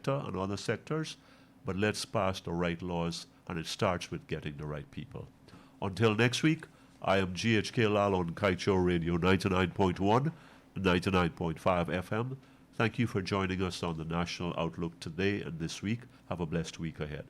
sector and other sectors, but let's pass the right laws, and it starts with getting the right people. Until next week, I am GHK Lall on Kaieteur Radio 99.1 and 99.5 FM. Thank you for joining us on the National Outlook today and this week. Have a blessed week ahead.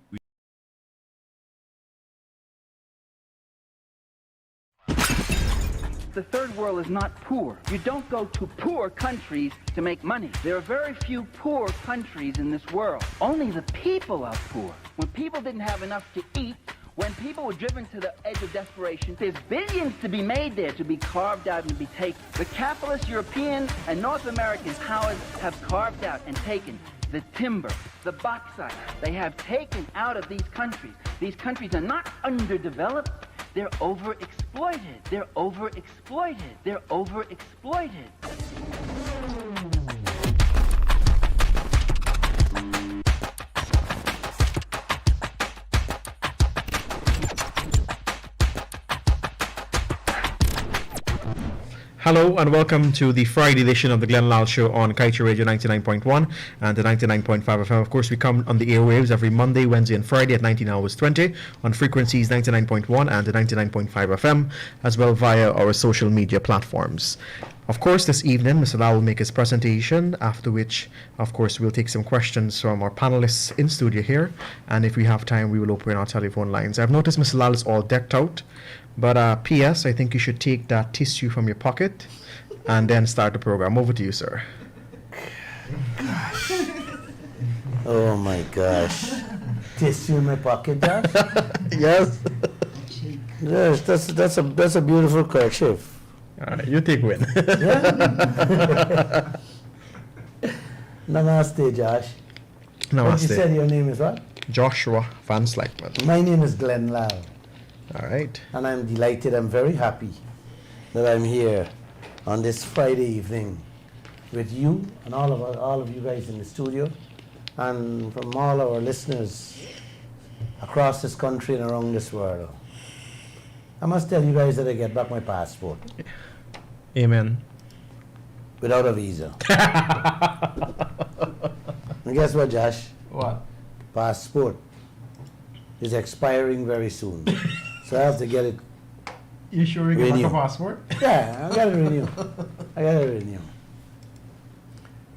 The third world is not poor. You don't go to poor countries to make money. There are very few poor countries in this world. Only the people are poor. When people didn't have enough to eat, when people were driven to the edge of desperation, there's billions to be made there, to be carved out and to be taken. The capitalist European and North American powers have carved out and taken the timber, the bauxite. They have taken out of these countries. These countries are not underdeveloped. They're overexploited. They're overexploited. They're overexploited. Hello and welcome to the Friday edition of the Glenn Lall Show on Kaieteur Radio 99.1 and the 99.5 FM. Of course, we come on the airwaves every Monday, Wednesday and Friday at 19 hours 20 on frequencies 99.1 and the 99.5 FM, as well via our social media platforms. Of course, this evening, Mr. Lall will make his presentation, after which, of course, we'll take some questions from our panelists in studio here. And if we have time, we will open our telephone lines. I've noticed Mr. Lall is all decked out. But P.S., I think you should take that tissue from your pocket and then start the program. Over to you, sir. Gosh. Oh, my gosh. Tissue in my pocket, Josh? Yes. Yes, that's a beautiful kerchief. All right, you take win. Yeah? Namaste, Josh. Namaste. What you said your name is what? Joshua Van Slyckman. My name is Glenn Lall. All right. And I'm delighted, I'm very happy that I'm here on this Friday evening with you and all of you guys in the studio, and from all our listeners across this country and around this world. I must tell you guys that I get back my passport. Amen. Without a visa. And guess what, Josh? What? Passport is expiring very soon. So I have to get it. You sure you get back a passport? Yeah, I got to renew. I got to renew.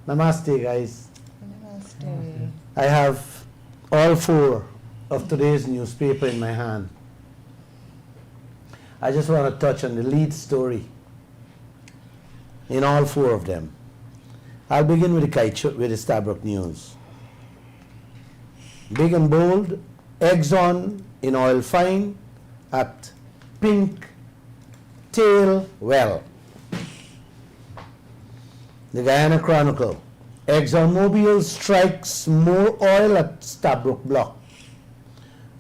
Namaste, guys. Namaste. I have all four of today's newspaper in my hand. I just want to touch on the lead story in all four of them. I'll begin with the Stabroek News. Big and bold, Exxon in oil find at Pink Tail Well. The Guyana Chronicle. ExxonMobil strikes more oil at Stabroek Block.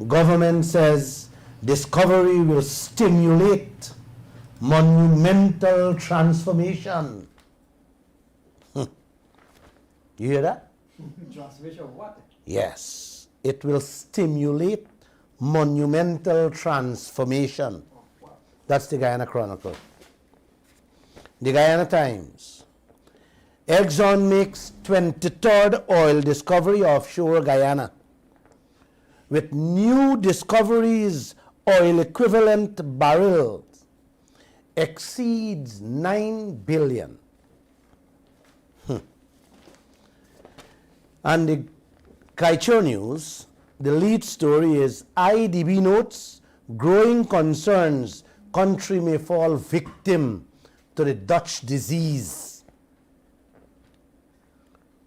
Government says discovery will stimulate monumental transformation. You hear that? Transformation of what? Yes, it will stimulate monumental transformation. That's the Guyana Chronicle. The Guyana Times. Exxon makes 23rd oil discovery offshore Guyana. With new discoveries, oil equivalent barrels exceeds 9 billion. And the Kaieteur News, the lead story is IDB notes growing concerns country may fall victim to the Dutch disease.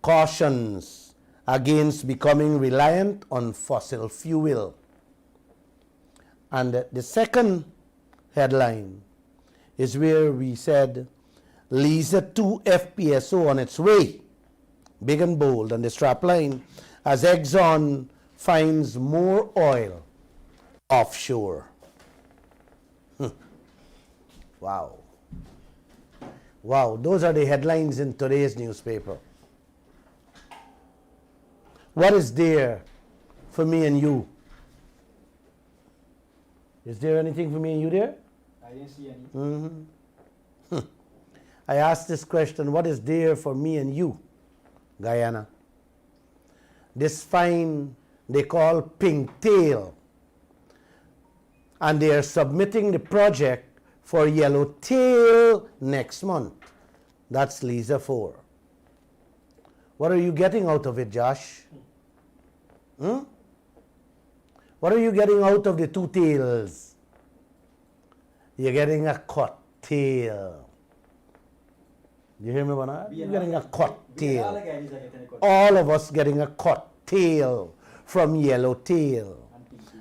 Cautions against becoming reliant on fossil fuel. And the second headline is where we said Liza 2 FPSO on its way. Big and bold on the strapline as Exxon finds more oil offshore. Wow. Wow, those are the headlines in today's newspaper. What is there for me and you? Is there anything for me and you there? I didn't see any. I asked this question, what is there for me and you, Guyana? this find they call Pinktail, and they are submitting the project for Yellowtail next month. That's Lisa 4. What are you getting out of it, Josh? What are you getting out of the two tails? You're getting a cut tail. You hear me, Bernard? You're getting a cut tail. All of us getting a cut tail from Yellowtail.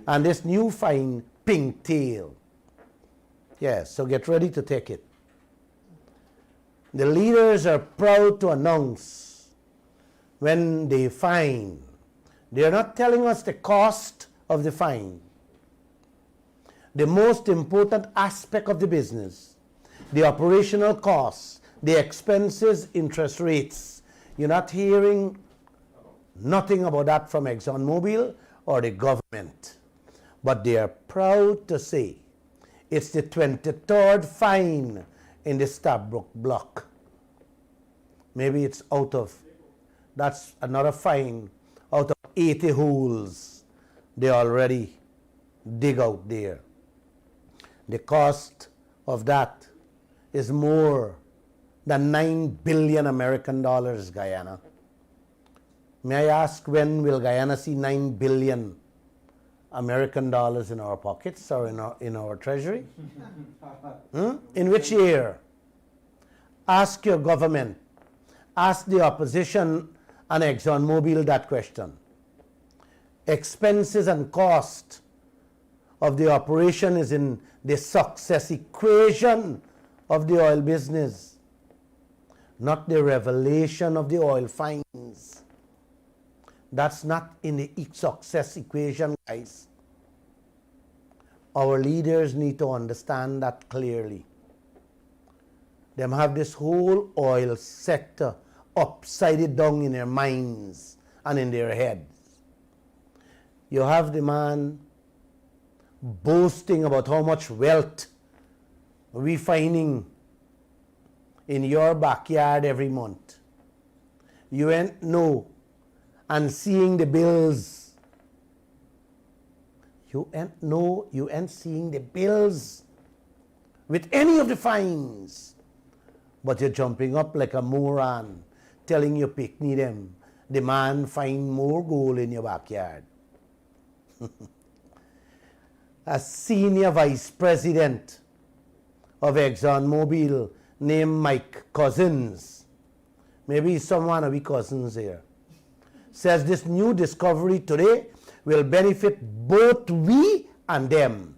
And this new fine Pinktail. Yes, so get ready to take it. The leaders are proud to announce when they fine. They are not telling us the cost of the fine. The most important aspect of the business, the operational costs, the expenses, interest rates. You're not hearing nothing about that from ExxonMobil or the government. But they are proud to say it's the 23rd fine in the Stabroek block. Maybe it's that's another fine out of 80 holes they already dig out there. The cost of that is more than 9 billion American dollars, Guyana. May I ask, when will Guyana see 9 billion American dollars in our pockets or in our treasury? In which year? Ask your government. Ask the opposition and ExxonMobil that question. Expenses and cost of the operation is in the success equation of the oil business, not the revelation of the oil finds. That's not in the success equation, guys. Our leaders need to understand that clearly. Them have this whole oil sector upside down in their minds and in their heads. You have the man boasting about how much wealth we finding in your backyard every month. You ain't know and seeing the bills. You ain't seeing the bills with any of the fines. But you're jumping up like a moron, telling your picnic them, the man find more gold in your backyard. A senior vice president of ExxonMobil named Mike Cousins, maybe someone of we cousins here, says this new discovery today will benefit both we and them.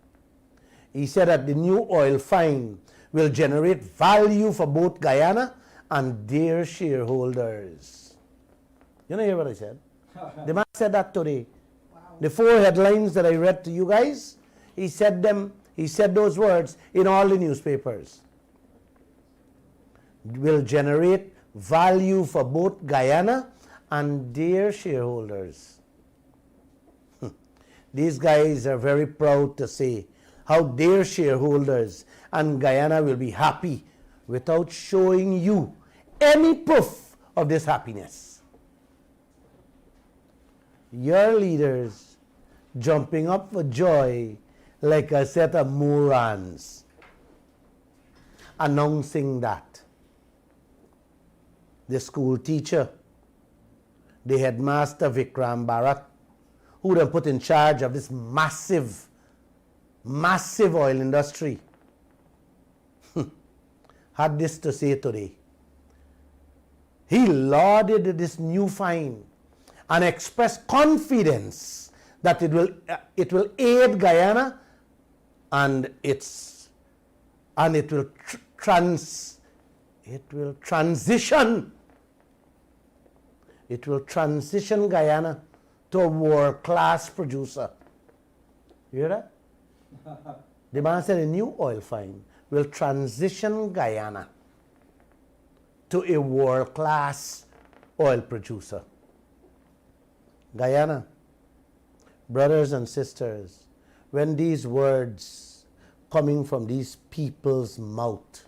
He said that the new oil find will generate value for both Guyana and their shareholders. You know, hear what I said? The man said that today. Wow. The 4 headlines that I read to you guys, he said those words in all the newspapers. Will generate value for both Guyana and their shareholders. These guys are very proud to say how their shareholders and Guyana will be happy without showing you any proof of this happiness. Your leaders jumping up for joy like a set of morons, announcing that. The school teacher, the headmaster Vikram Bharat, who then put in charge of this massive oil industry, had this to say today. He lauded this new fine and expressed confidence that it will aid Guyana and it will transition Guyana to a world-class producer. You hear that? The man said a new oil find will transition Guyana to a world-class oil producer. Guyana, brothers and sisters, when these words coming from these people's mouth,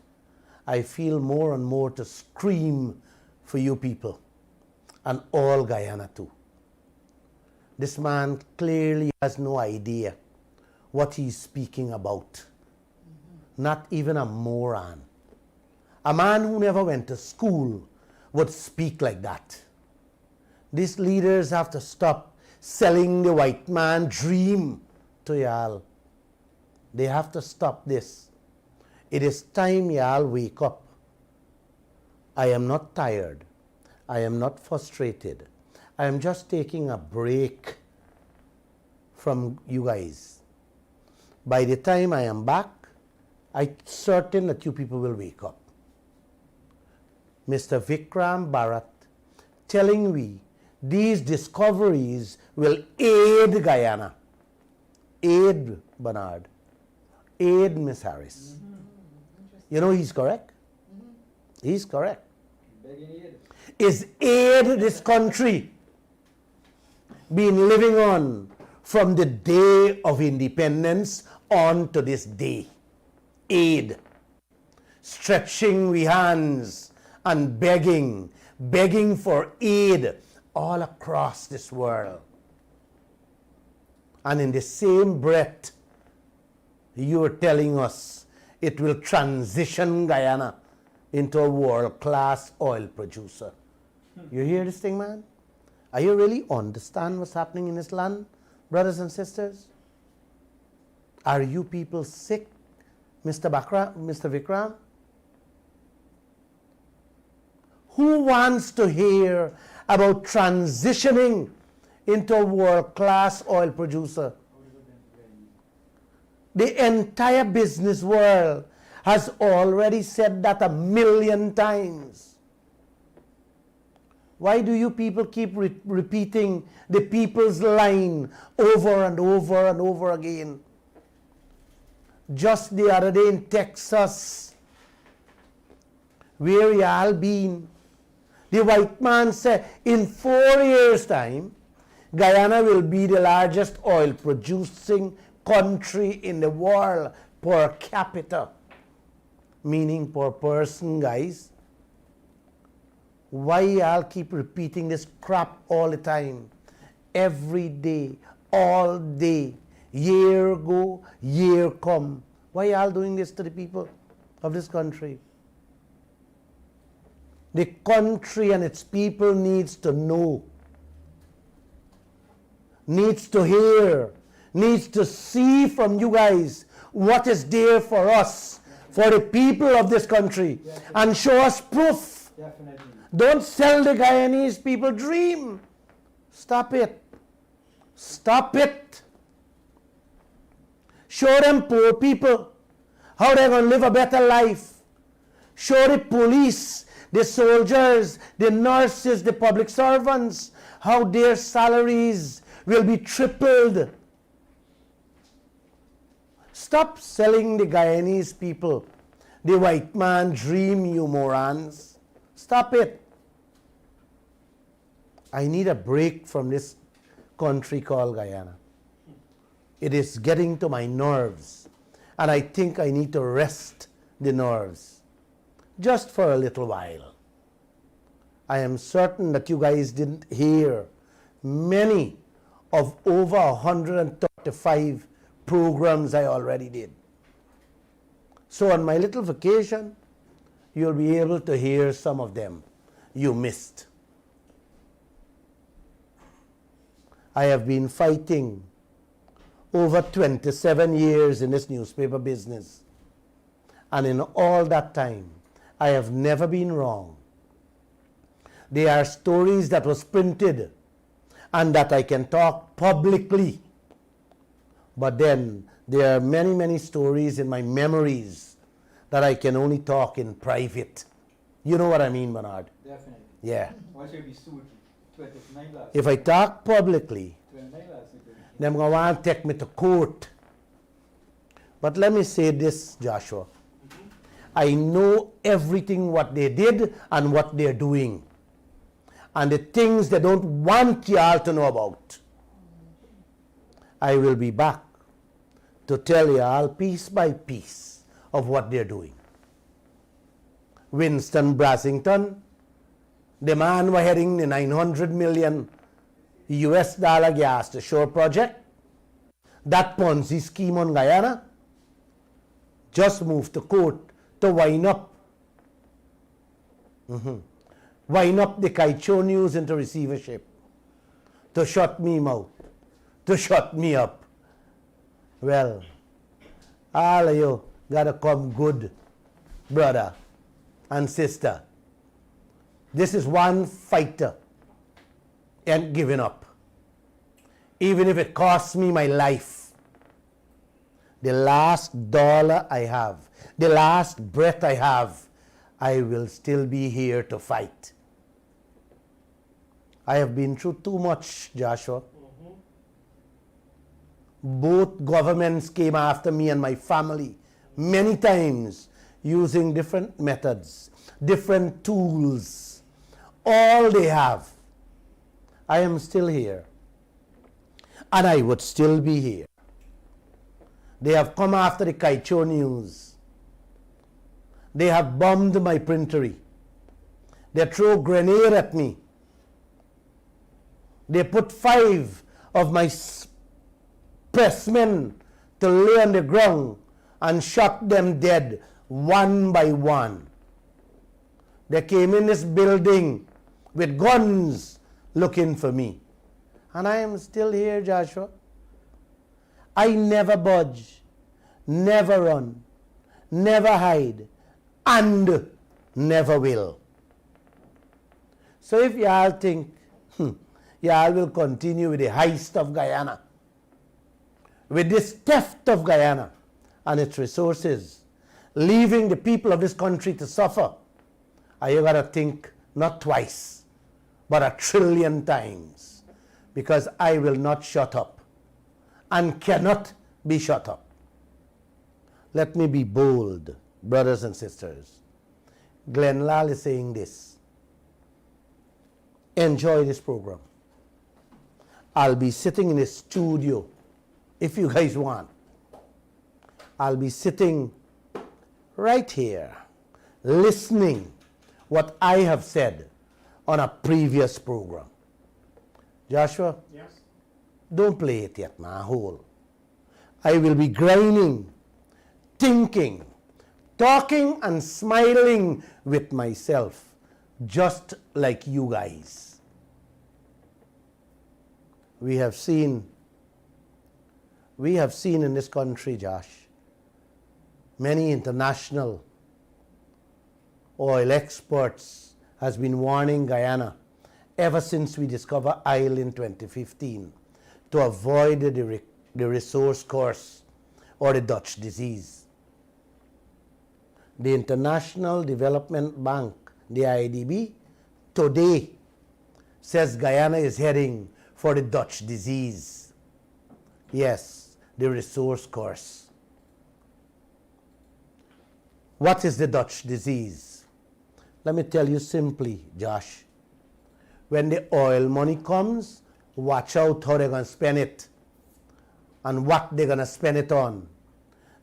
I feel more and more to scream for you people and all Guyana too. This man clearly has no idea what he's speaking about. Not even a moron. A man who never went to school would speak like that. These leaders have to stop selling the white man dream to y'all. They have to stop this. It is time y'all wake up. I am not tired. I am not frustrated. I am just taking a break from you guys. By the time I am back, I'm certain that you people will wake up. Mr. Vikram Bharat telling me these discoveries will aid Guyana, aid Bernard, aid Miss Harris. You know he's correct? He's correct. Is aid this country been living on from the day of independence on to this day. Aid. Stretching we hands and begging for aid all across this world. And in the same breath, you are telling us it will transition Guyana into a world-class oil producer. You hear this thing, man? Are you really understand what's happening in this land, brothers and sisters? Are you people sick, Mr. Vikram? Who wants to hear about transitioning into a world-class oil producer? The entire business world has already said that 1,000,000 times. Why do you people keep repeating the people's line over and over and over again? Just the other day in Texas, where y'all been, the white man said in 4 years' time, Guyana will be the largest oil producing country in the world per capita. Meaning per person, guys. Why y'all keep repeating this crap all the time? Every day, all day, year go, year come. Why y'all doing this to the people of this country? The country and its people needs to know, needs to hear, needs to see from you guys what is there for us, for the people of this country, and show us proof. Definitely. Don't sell the Guyanese people dream. Stop it. Stop it. Show them poor people how they're going to live a better life. Show the police, the soldiers, the nurses, the public servants, how their salaries will be tripled. Stop selling the Guyanese people the white man dream, you morons. Stop it. I need a break from this country called Guyana. It is getting to my nerves, and I think I need to rest the nerves just for a little while. I am certain that you guys didn't hear many of over 135 programs I already did. So on my little vacation, you'll be able to hear some of them you missed. I have been fighting over 27 years in this newspaper business. And in all that time, I have never been wrong. There are stories that was printed and that I can talk publicly. But then there are many, many stories in my memories that I can only talk in private. You know what I mean, Bernard? Definitely. Yeah. Why should we be sued? 29 last. If I talk publicly, 29 last. they're going to want to take me to court. But let me say this, Joshua. I know everything what they did and what they're doing. And the things they don't want y'all to know about. I will be back to tell y'all piece by piece of what they're doing. Winston Brassington, the man who heading the $900 million US dollar gas to shore project, that Ponzi scheme on Guyana, just moved to court to wind up the Kaieteur News into receivership, to shut me mouth, to shut me up. Well, all of you gotta come good, brother and sister. This is one fighter ain't giving up. Even if it costs me my life. The last dollar I have, the last breath I have, I will still be here to fight. I have been through too much, Joshua. Both governments came after me and my family many times using different methods, different tools. All they have. I am still here. And I would still be here. They have come after the Kaieteur News. They have bombed my printery. They throw grenade at me. They put 5 of my pressmen to lay on the ground and shot them dead one by one. They came in this building with guns looking for me. And I am still here, Joshua. I never budge, never run, never hide, and never will. So if y'all think y'all will continue with the heist of Guyana, with this theft of Guyana and its resources, leaving the people of this country to suffer, you got to think not twice, but 1,000,000,000,000 times, because I will not shut up and cannot be shut up. Let me be bold, brothers and sisters. Lall is saying this. Enjoy this program. I'll be sitting in the studio if you guys want. I'll be sitting right here listening what I have said on a previous program. Joshua? Yes. Don't play it yet, my whole. I will be grinding, thinking, talking and smiling with myself, just like you guys. We have seen in this country, Josh, many international oil experts has been warning Guyana ever since we discovered oil in 2015 to avoid the resource curse or the Dutch disease. The International Development Bank, the IDB, today says Guyana is heading for the Dutch disease. Yes, the resource curse. What is the Dutch disease? Let me tell you simply, Josh. When the oil money comes, watch out how they're going to spend it and what they're going to spend it on.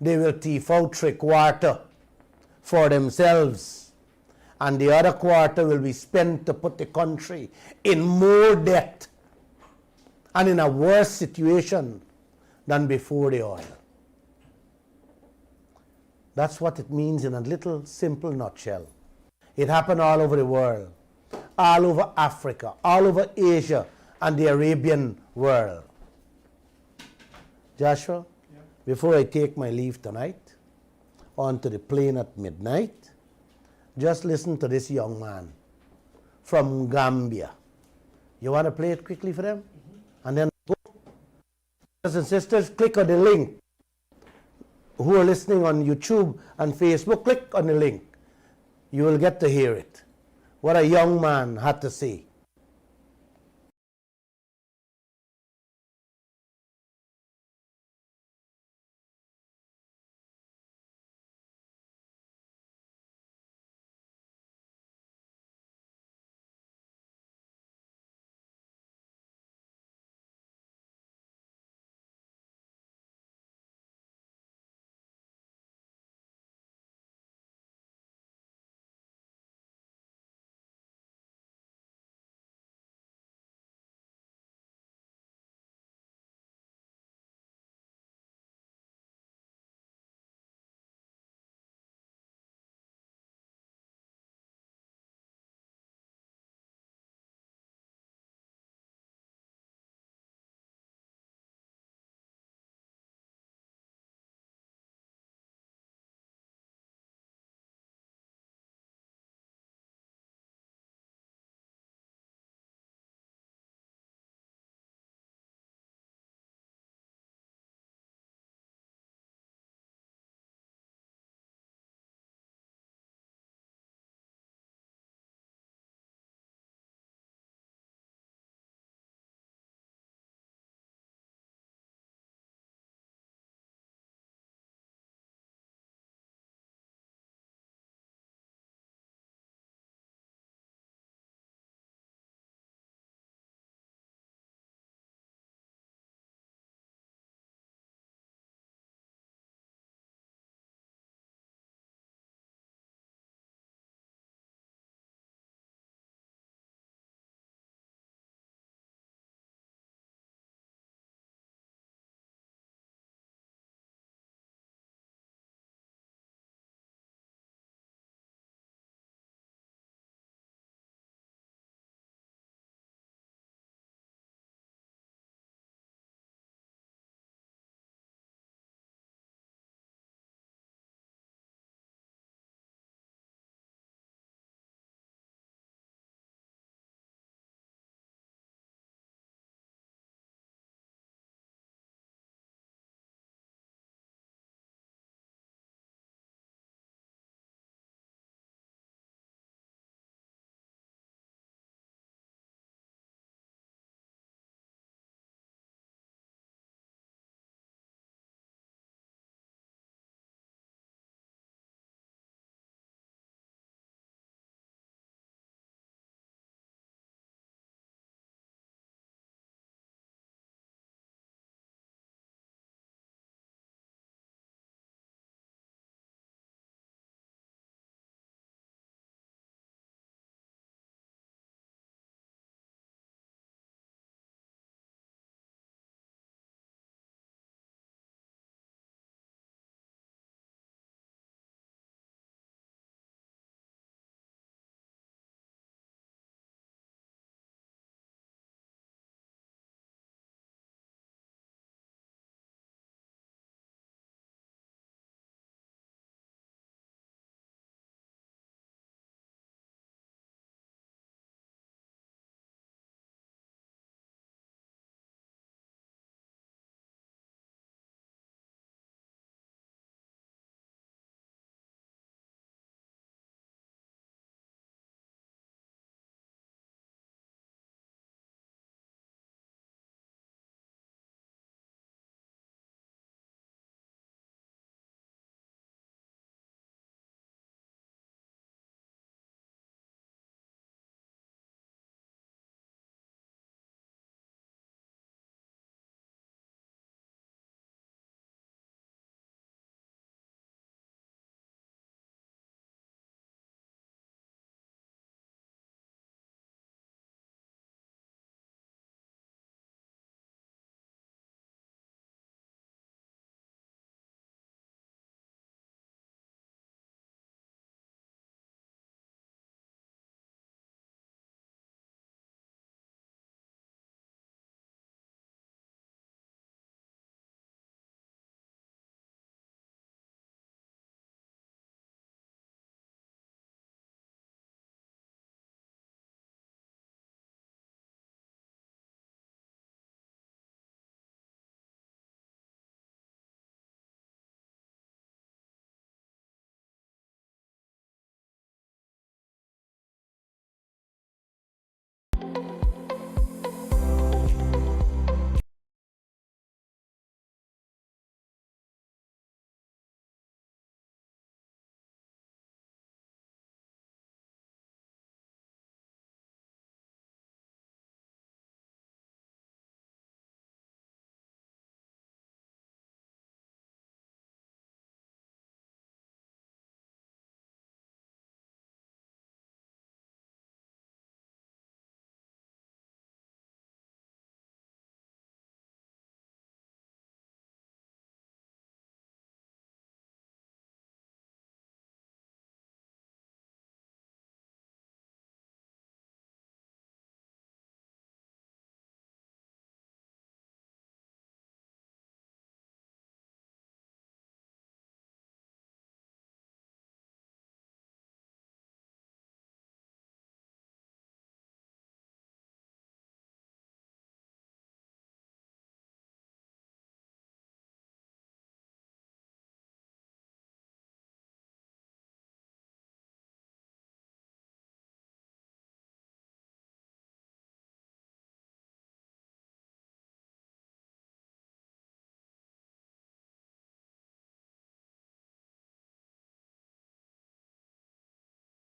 They will thief out 3/4 for themselves, and the other quarter will be spent to put the country in more debt and in a worse situation than before the oil. That's what it means in a little simple nutshell. It happened all over the world, all over Africa, all over Asia and the Arabian world. Joshua, before I take my leave tonight, onto the plane at midnight, just listen to this young man from Gambia. You want to play it quickly for them? And then go. Brothers and sisters, click on the link. Who are listening on YouTube and Facebook, click on the link. You will get to hear it. What a young man had to say.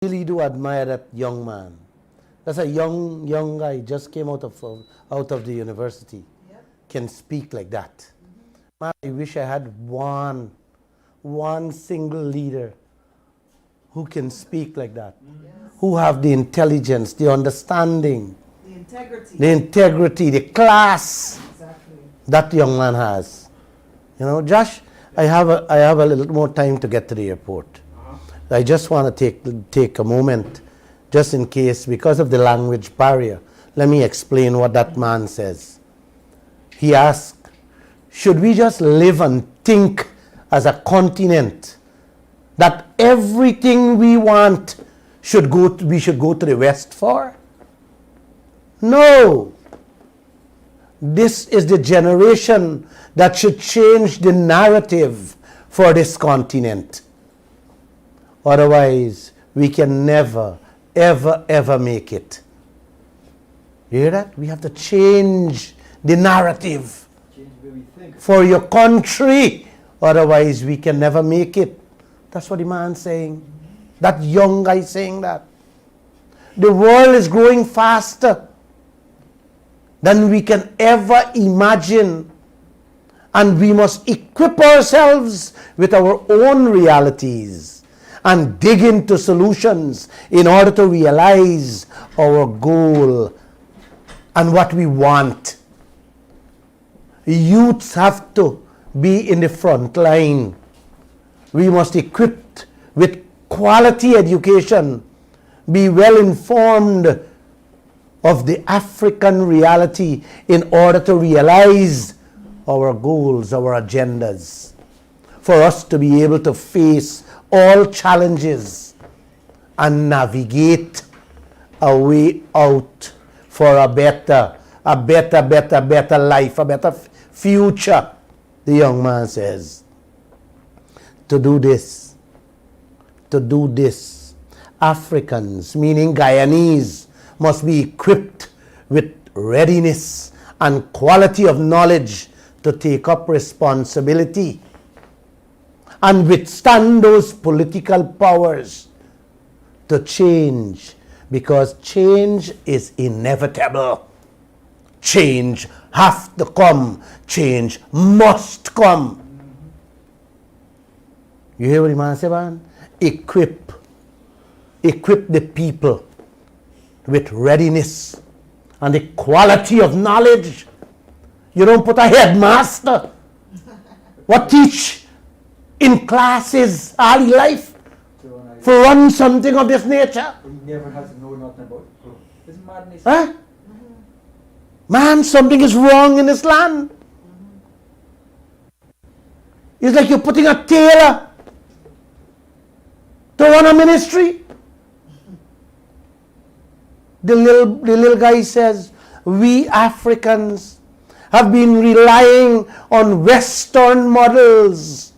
really do admire that young man. That's a young guy, just came out of the university. Yep. Can speak like that. Man, I wish I had one single leader who can speak like that. Yes. Who have the intelligence, the understanding, The integrity. the class Exactly. that young man has. You know, Josh, I have a little more time to get to the airport. I just want to take a moment, just in case, because of the language barrier. Let me explain what that man says. He asked, should we just live and think as a continent that everything we want we should go to the West for? No. This is the generation that should change the narrative for this continent. Otherwise, we can never, ever make it. You hear that? We have to change the narrative Change the way we think. for your country. Otherwise, we can never make it. That's what the man's saying. That young guy saying that. The world is growing faster than we can ever imagine. And we must equip ourselves with our own realities and dig into solutions in order to realize our goal and what we want. Youths have to be in the front line. We must equip with quality education, be well informed of the African reality in order to realize our goals, our agendas, for us to be able to face all challenges and navigate a way out for a better life, a better future. The young man says, to do this, Africans, meaning Guyanese, must be equipped with readiness and quality of knowledge to take up responsibility and withstand those political powers to change, because change is inevitable. Change has to come. Change must come. You hear what the man say, man? Equip the people with readiness and the quality of knowledge. You don't put a headmaster what teach in classes all his life for run something of this nature. He never has to know nothing about it. It's madness. Huh? Man, something is wrong in this land. It's like you're putting a tailor to run a ministry. The little guy says, we Africans have been relying on Western models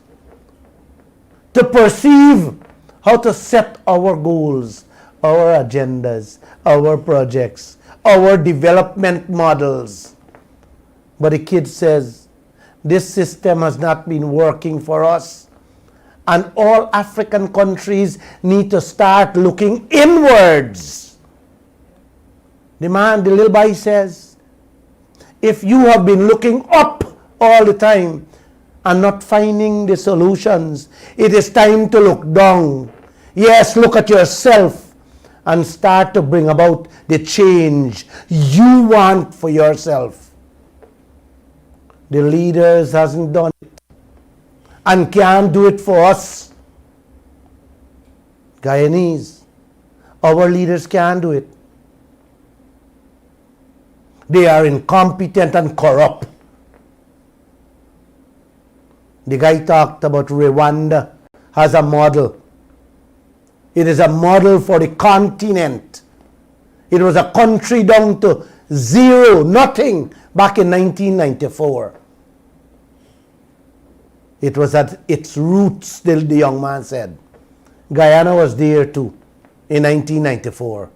to perceive how to set our goals, our agendas, our projects, our development models. But the kid says, this system has not been working for us. And all African countries need to start looking inwards. The little boy says, if you have been looking up all the time and not finding the solutions, it is time to look down. Yes, look at yourself and start to bring about the change you want for yourself. The leaders hasn't done it and can't do it for us. Guyanese, our leaders can't do it. They are incompetent and corrupt. The guy talked about Rwanda as a model. It is a model for the continent. It was a country down to zero, nothing, back in 1994. It was at its roots, still the young man said. Guyana was there too in 1994.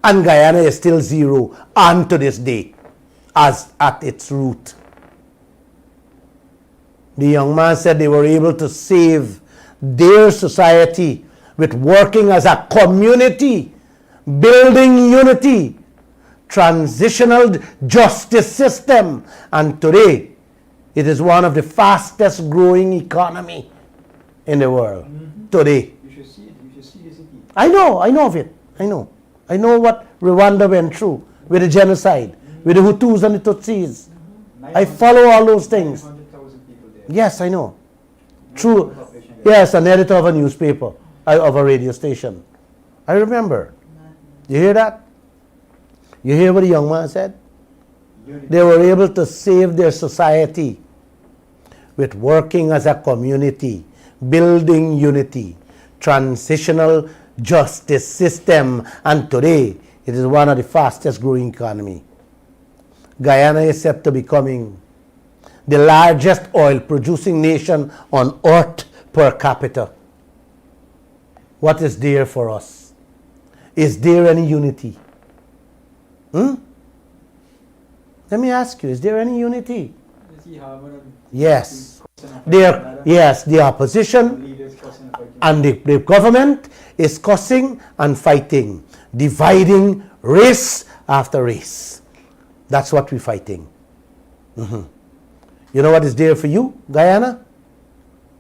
And Guyana is still zero on to this day as at its root. The young man said they were able to save their society with working as a community, building unity, transitional justice system, and today it is one of the fastest growing economy in the world. Today. You should see it. You should see this again. I know of it. I know what Rwanda went through with the genocide, with the Hutus and the Tutsis. I follow all those things. 900,000 people there. Yes, I know. True. Yes, an editor of a newspaper, of a radio station. I remember. You hear that? You hear what the young man said? They were able to save their society with working as a community, building unity, transitional justice system, and today it is one of the fastest growing economy. Guyana is set to becoming the largest oil producing nation on earth per capita. What is there for us? Is there any unity? Let me ask you, is there any unity? Yes. Yes, the opposition and the government is cussing and fighting, dividing race after race. That's what we're fighting. You know what is there for you, Guyana?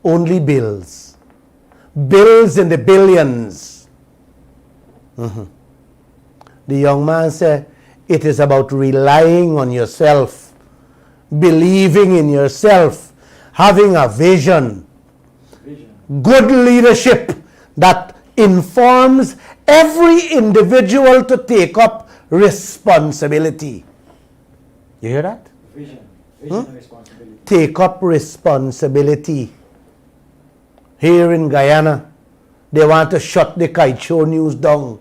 Only bills. Bills in the billions. The young man said, it is about relying on yourself, believing in yourself, having a vision, good leadership that informs every individual to take up responsibility. You hear that? Vision and responsibility. Take up responsibility. Here in Guyana, they want to shut the Kaieteur News down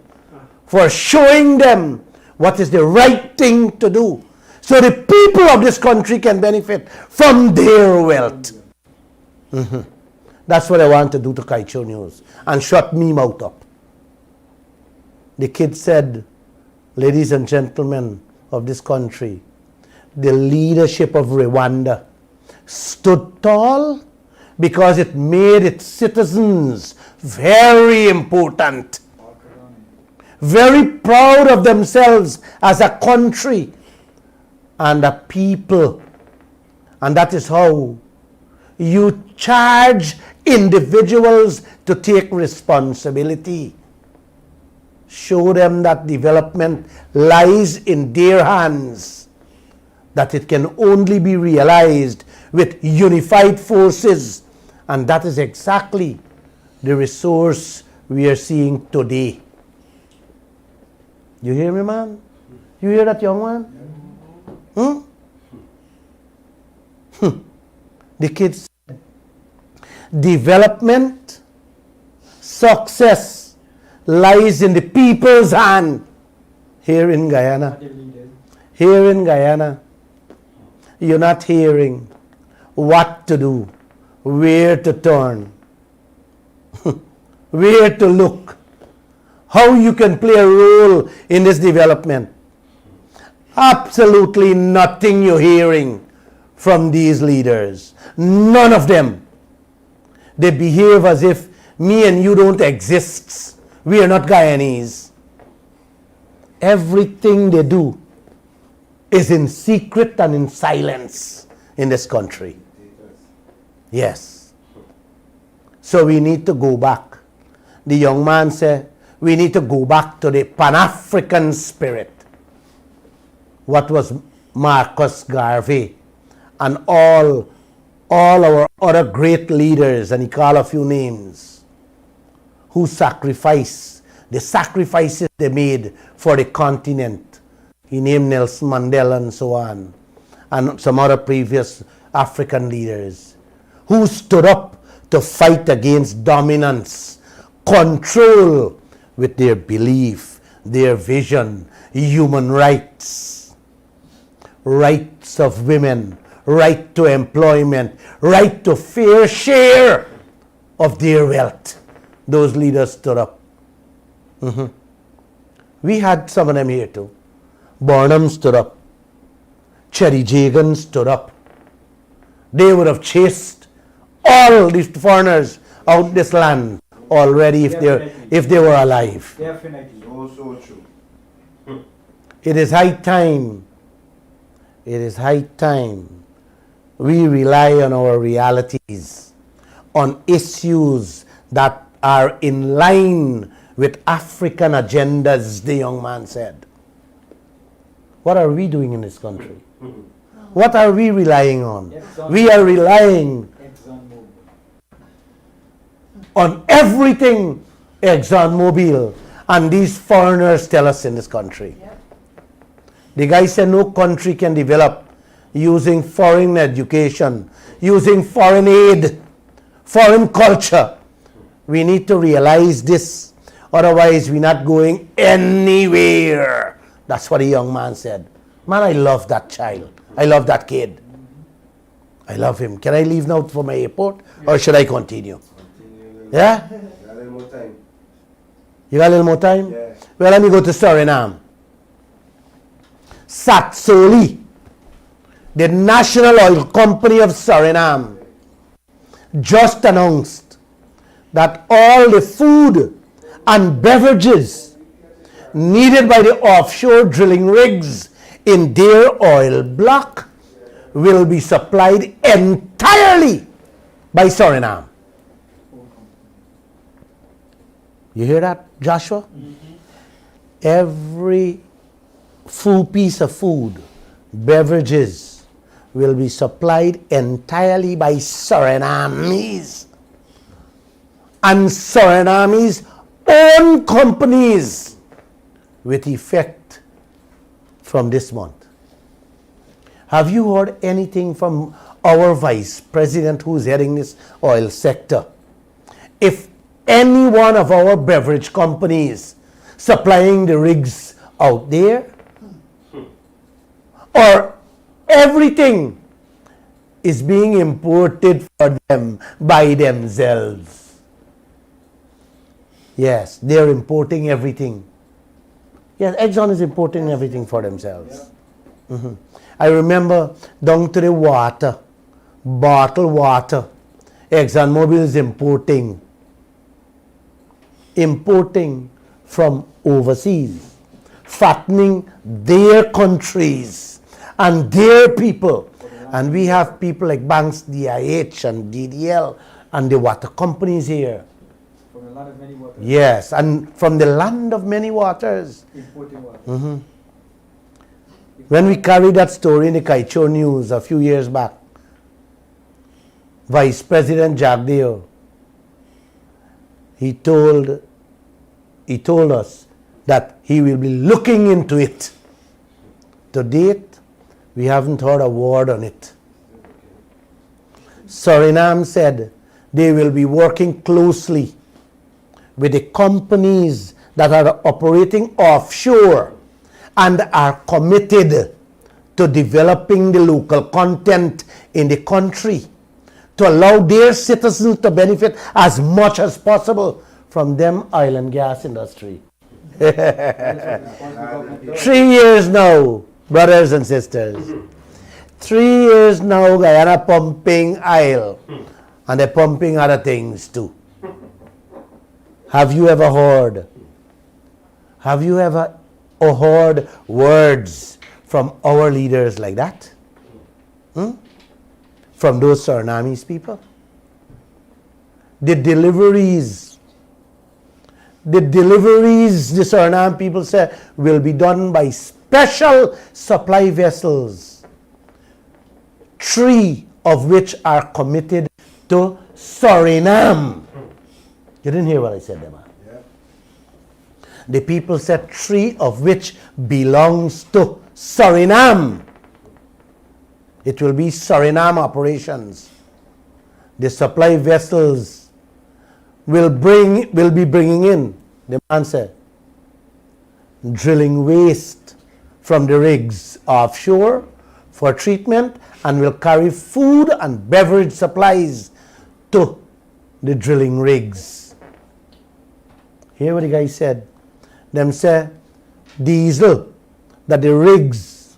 for showing them what is the right thing to do, so the people of this country can benefit from their wealth. That's what I want to do to Kaieteur News, and shut me mouth up. The kid said, ladies and gentlemen of this country, the leadership of Rwanda stood tall because it made its citizens very important, very proud of themselves as a country and a people. And that is how you charge individuals to take responsibility. Show them that development lies in their hands, that it can only be realized with unified forces. And that is exactly the resource we are seeing today. You hear me, man? You hear that, young man? The kids said, development, success lies in the people's hand. Here in Guyana. Here in Guyana, you're not hearing what to do, where to turn, where to look, how you can play a role in this development. Absolutely nothing you're hearing from these leaders. None of them. They behave as if me and you don't exist. We are not Guyanese. Everything they do is in secret and in silence in this country. Yes. So we need to go back. The young man said, we need to go back to the Pan-African spirit. What was Marcus Garvey and all our other great leaders, and he called a few names, who sacrificed, the sacrifices they made for the continent. He named Nelson Mandela and so on, and some other previous African leaders who stood up to fight against dominance, control with their belief, their vision, human rights, rights of women, right to employment, right to fair share of their wealth. Those leaders stood up. We had some of them here too. Burnham stood up. Cherry Jagan stood up. They would have chased all these foreigners out this land already if they were alive. Definitely. So true. It is high time. It is high time we rely on our realities, on issues that are in line with African agendas, the young man said. What are we doing in this country? What are we relying on? We are relying on everything ExxonMobil and these foreigners tell us in this country. The guy said no country can develop using foreign education, using foreign aid, foreign culture. We need to realize this, otherwise we're not going anywhere. That's what the young man said. Man, I love that child. I love that kid. I love him. Can I leave now for my airport or should I continue? Yeah? A little more time. You got a little more time? Yeah. Well, let me go to Suriname. Satsoli, the National Oil Company of Suriname, just announced that all the food and beverages needed by the offshore drilling rigs in their oil block will be supplied entirely by Suriname. You hear that, Joshua? Every piece of food, beverages will be supplied entirely by Surinamese. And Surinamese own companies with effect from this month. Have you heard anything from our vice president who's heading this oil sector? If any one of our beverage companies supplying the rigs out there, or everything is being imported for them by themselves. Yes, they're importing everything. Yes, Exxon is importing everything for themselves. I remember down to the water, bottled water, ExxonMobil is importing from overseas, fattening their countries and their people. And we have people like Banks, DIH and DDL and the water companies here. From the land of many waters. Yes, and from the land of many waters. Importing water. When we carried that story in the Kaieteur News a few years back, Vice President Jagdeo, he told us that he will be looking into it. To date, we haven't heard a word on it. Suriname said they will be working closely with the companies that are operating offshore and are committed to developing the local content in the country to allow their citizens to benefit as much as possible from them oil and gas industry. 3 years now, brothers and sisters. 3 years now, Guyana pumping oil, and they're pumping other things too. Have you ever heard? Have you ever heard words from our leaders like that? From those Surinamese people? The deliveries the Suriname people say will be done by special supply vessels, 3 of which are committed to Suriname. You didn't hear what I said there, man? Yeah. The people said 3 of which belongs to Suriname. It will be Suriname operations. The supply vessels will be bringing in, the man said, drilling waste from the rigs offshore for treatment and will carry food and beverage supplies to the drilling rigs. Hear what the guy said? Them say diesel, that the rigs,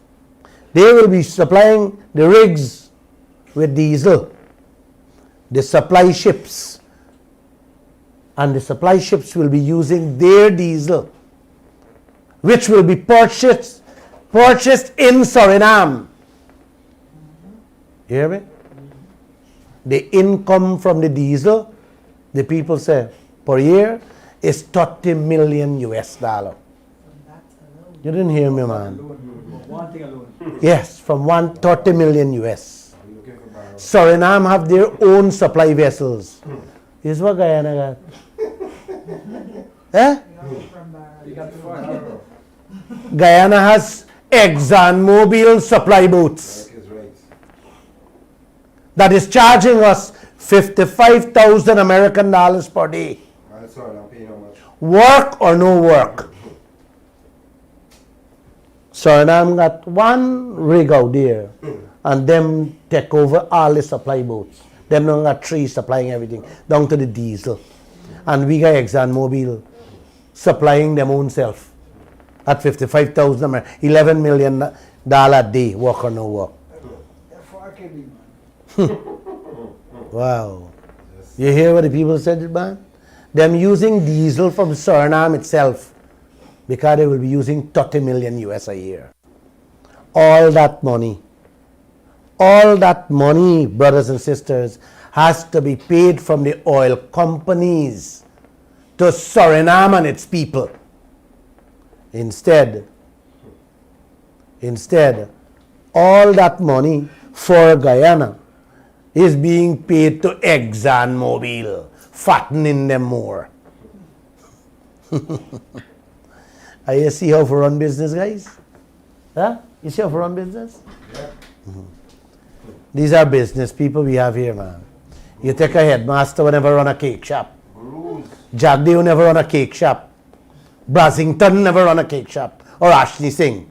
they will be supplying the rigs with diesel. The supply ships And the supply ships will be using their diesel, which will be purchased in Suriname. You hear me? The income from the diesel, the people say, per year is 30 million US dollar. You didn't hear me, man. One thing alone. Yes, from 130 million US. Suriname have their own supply vessels. Here's what Guyana got. Eh? You got far. Guyana has ExxonMobil supply boats that is charging us 55,000 American dollars per day. Sorry, I'm paying how much? Work or no work. Suriname got one rig out there and them take over all the supply boats. Them don't got three supplying everything, down to the diesel. And we got ExxonMobil supplying them own self at 55,000, $11 million a day, work or no work. Wow. You hear what the people said, man? Them using diesel from Suriname itself because they will be using 30 million US a year. All that money, brothers and sisters, has to be paid from the oil companies to Suriname and its people. Instead, all that money for Guyana is being paid to ExxonMobil, fattening them more. You see how to run business, guys? Huh? You see how to run business? Yeah. These are business people we have here, man. You take a headmaster who never run a cake shop. Jagdi who never run a cake shop. Brasington never run a cake shop. Or Ashley Singh.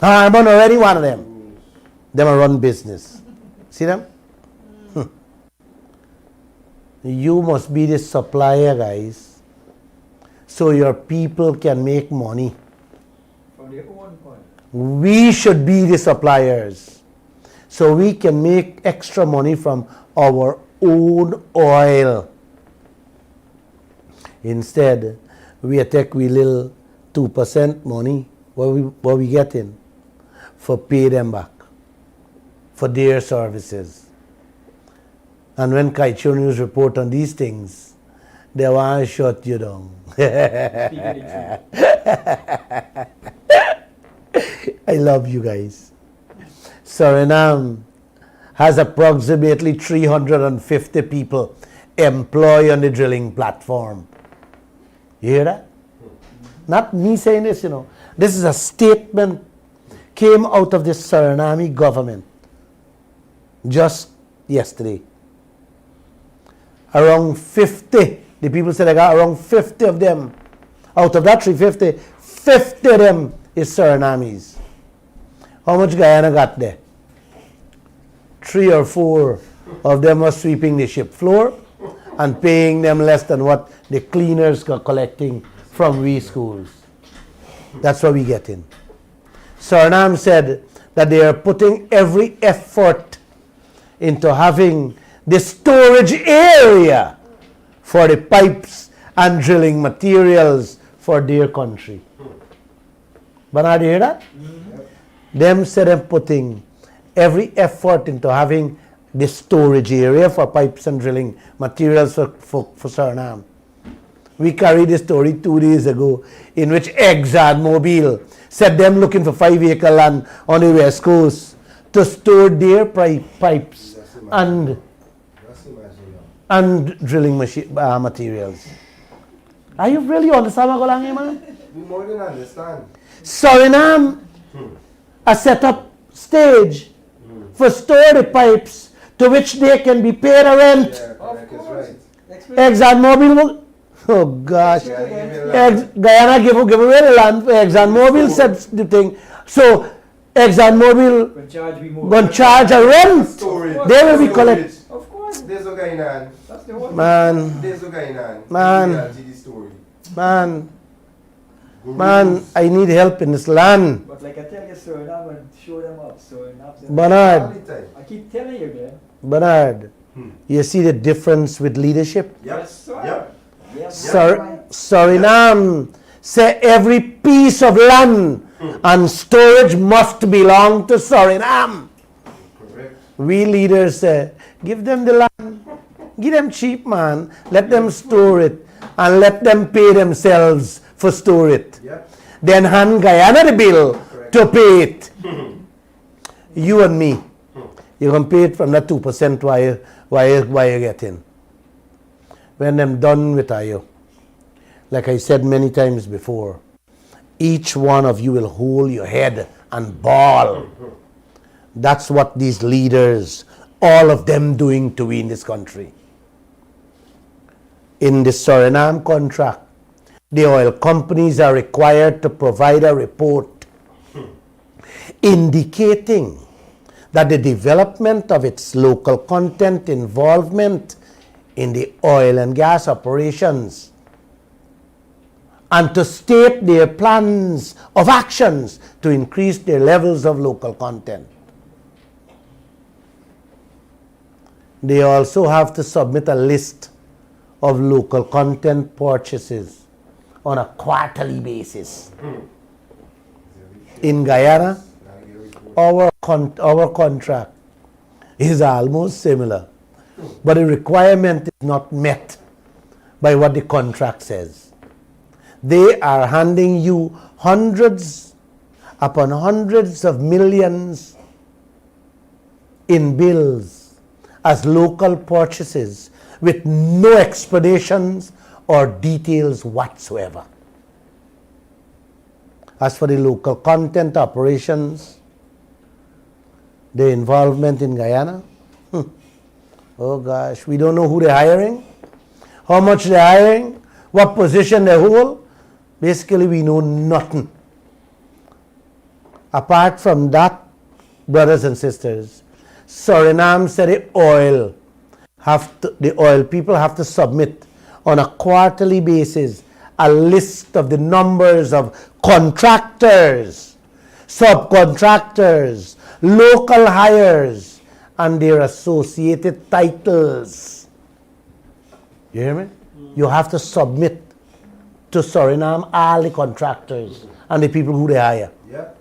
I'm on already one of them. Them a run business. See them? You must be the supplier, guys, so your people can make money. From their own point. We should be the suppliers so we can make extra money from our own oil. Instead, we take we little 2% money, what we getting, for pay them back, for their services. And when Kaieteur News report on these things, they want to shut you down. I love you guys. Suriname has approximately 350 people employed on the drilling platform. You hear that? Not me saying this, This is a statement came out of the Suriname government just yesterday. Around 50, the people said I got around 50 of them. Out of that 350, 50 of them is Surinamese. How much Guyana got there? 3 or 4 of them were sweeping the ship floor and paying them less than what the cleaners are collecting from we schools. That's what we get in. Suriname said that they are putting every effort into having the storage area for the pipes and drilling materials for their country. Bernard, you hear that? Them said they're putting every effort into having the storage area for pipes and drilling materials for Suriname. We carried the story 2 days ago in which ExxonMobil said them looking for 5-acre land on the west coast to store their pipes and drilling materials. Are you really understand what going on here, man? We more than understand. Suriname a set up stage for store the pipes to which they can be paid a rent. Yeah, correct, it's right. ExxonMobil, oh gosh, Guyana give away the land. ExxonMobil said the thing. So ExxonMobil going to charge a rent. Storage. They will be collected. Of course. There's no guy in hand. That's the whole Man, There's no guy in hand. Man. Reality, the story. man, I need help in this land. But like I tell you, sir, I'm going to show them up. So Bernard, All the time. I keep telling you, man. Bernard, you see the difference with leadership? Yep. Yes, sir. Yep. Suriname say every piece of land and storage must belong to Suriname. Correct. We leaders say, give them the land, give them cheap, man, let them store it, and let them pay themselves for store it. Yep. Then hand Guyana the bill to pay it. You and me, you can pay it from that 2% why you getting. When them done with you, like I said many times before, each one of you will hold your head and bawl. That's what these leaders, all of them doing to we in this country. In the Suriname contract, the oil companies are required to provide a report indicating that the development of its local content involvement in the oil and gas operations, and to state their plans of actions to increase their levels of local content. They also have to submit a list of local content purchases on a quarterly basis. In Guyana, our contract is almost similar, but the requirement is not met by what the contract says. They are handing you hundreds upon hundreds of millions in bills as local purchases with no explanations or details whatsoever. As for the local content operations, the involvement in Guyana, oh gosh, we don't know who they're hiring, how much they're hiring, what position they hold. Basically, we know nothing. Apart from that, brothers and sisters, Suriname said the oil people have to submit on a quarterly basis a list of the numbers of contractors, subcontractors, local hires, and their associated titles. You hear me? You have to submit to Suriname all the contractors and the people who they hire. Yep.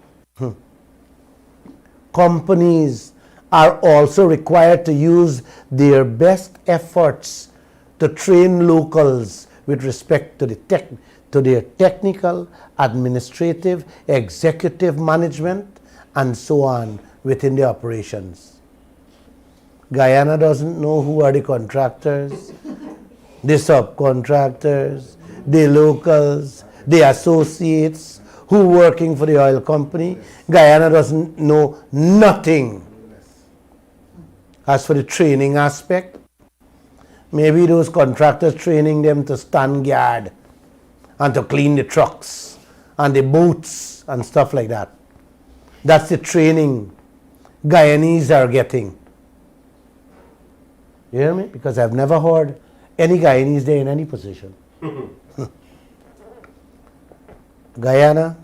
Companies are also required to use their best efforts to train locals with respect to their technical, administrative, executive management, and so on within the operations. Guyana doesn't know who are the contractors, the subcontractors, the locals, the associates who working for the oil company. Guyana doesn't know nothing. As for the training aspect, maybe those contractors training them to stand guard and to clean the trucks and the boats and stuff like that. That's the training Guyanese are getting. You hear me? Because I've never heard any Guyanese there in any position. Guyana,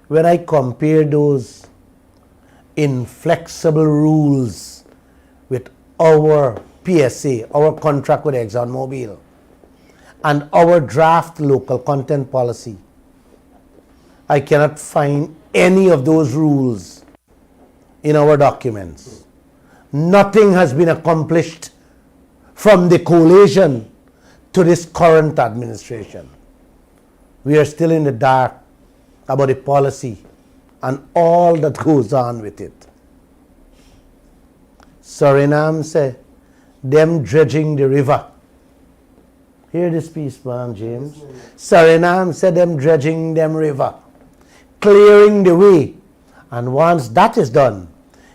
when I compare those inflexible rules with our PSA, our contract with ExxonMobil, and our draft local content policy, I cannot find any of those rules in our documents. Nothing has been accomplished from the coalition to this current administration. We are still in the dark about the policy and all that goes on with it. Suriname said, them dredging the river. Hear this piece, man, James. Suriname said them dredging them river, clearing the way. And once that is done,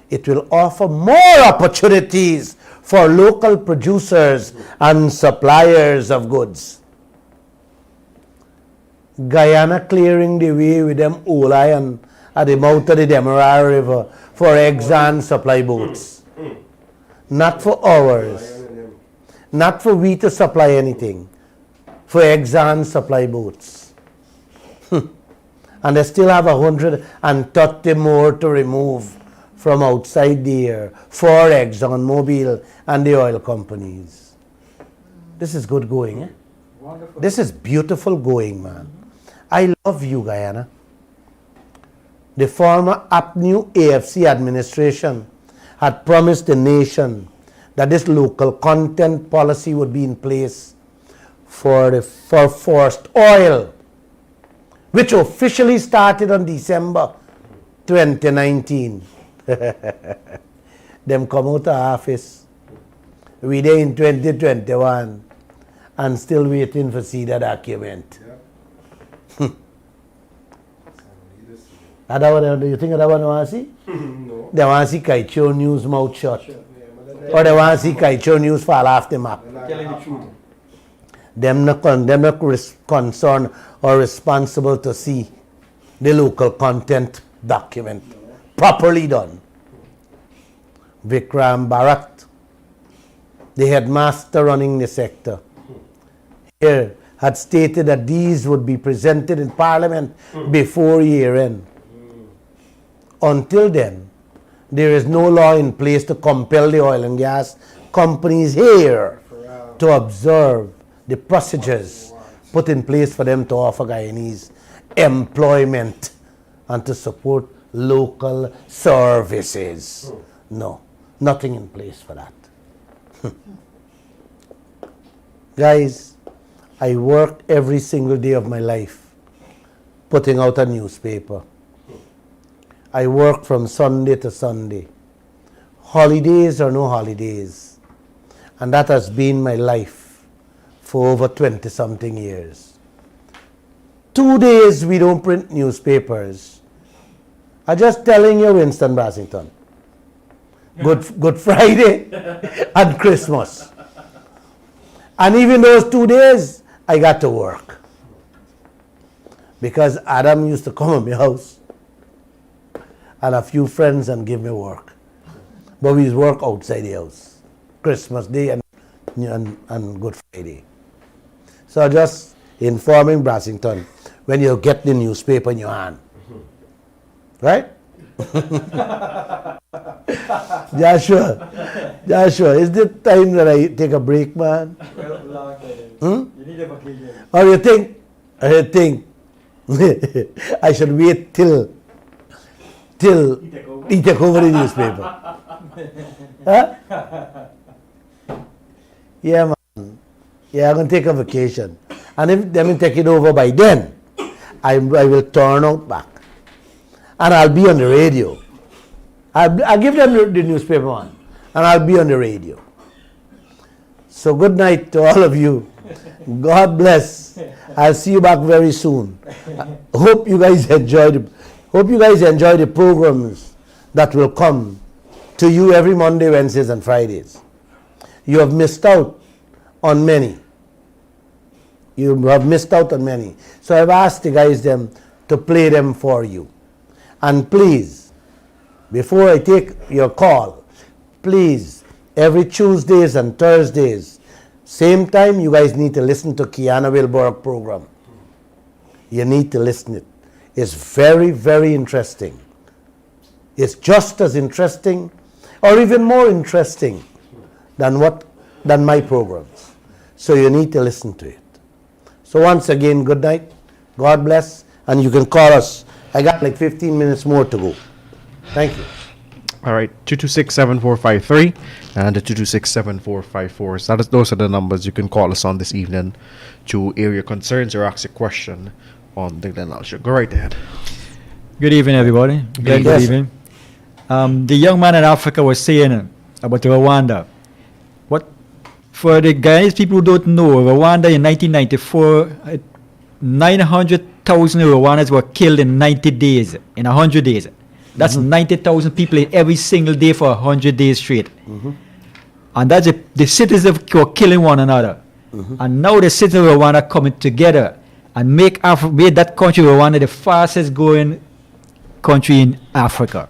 it will offer more opportunities for local producers and suppliers of goods. Guyana clearing the way with them old iron at the mouth of the Demerara River for Exxon supply boats. Not for ours. Not for we to supply anything. For Exxon supply boats. And they still have 130 more to remove from outside there for ExxonMobil and the oil companies. This is good going, eh? Wonderful. This is beautiful going, man. I love you, Guyana. The former APNU AFC administration had promised the nation that this local content policy would be in place for forced oil, which officially started on December 2019. Them come out of office. We there in 2021 and still waiting for see the document. Do you think that one want to see? No. They want to see Kaieteur News mouth shut. Or they want to see Kaieteur News fall off the map. Telling the truth. Them not concerned or responsible to see the local content document properly done. Vikram Bharat, the headmaster running the sector, here had stated that these would be presented in Parliament before year end. Until then, there is no law in place to compel the oil and gas companies here to observe the procedures put in place for them to offer Guyanese employment and to support local services. No, nothing in place for that. Guys, I worked every single day of my life putting out a newspaper. I work from Sunday to Sunday. Holidays or no holidays. And that has been my life for over 20-something years. 2 days we don't print newspapers. I'm just telling you, Winston Brassington. Good Friday and Christmas. And even those 2 days, I got to work. Because Adam used to come to my house and a few friends and give me work. But we work outside the house. Christmas Day and Good Friday. So just informing Brassington when you get the newspaper in your hand. Right? Joshua, is it time that I take a break, man? Well, long time. You need a vacation. Or you think I should wait till he take over the newspaper? Huh? Yeah, man. Yeah, I'm going to take a vacation. And if they take it over by then, I will turn out back. And I'll be on the radio. I'll give them the newspaper one. And I'll be on the radio. So good night to all of you. God bless. I'll see you back very soon. Hope you guys enjoy the programs that will come to you every Monday, Wednesdays, and Fridays. You have missed out on many. So I've asked the guys them to play them for you. And please, before I take your call, please, every Tuesdays and Thursdays, same time, you guys need to listen to Kiana Wilborg program. You need to listen it. It's very, very interesting. It's just as interesting or even more interesting than my programs. So you need to listen to it. So once again, good night. God bless. And you can call us. I got like 15 minutes more to go. Thank you. All right, 226-7453 and 226-7454. Those are the numbers you can call us on this evening to air your concerns or ask a question on the Glenn Lall Show. Go right ahead. Good evening, everybody. Good evening. The young man in Africa was saying about Rwanda. What for the guys, people who don't know, Rwanda in 1994, 900,000 Rwandans were killed in 90 days, in 100 days. That's 90,000 people in every single day for 100 days straight. And that's the citizens were killing one another. And now the citizens of Rwanda coming together and make that country, Rwanda, the fastest growing country in Africa.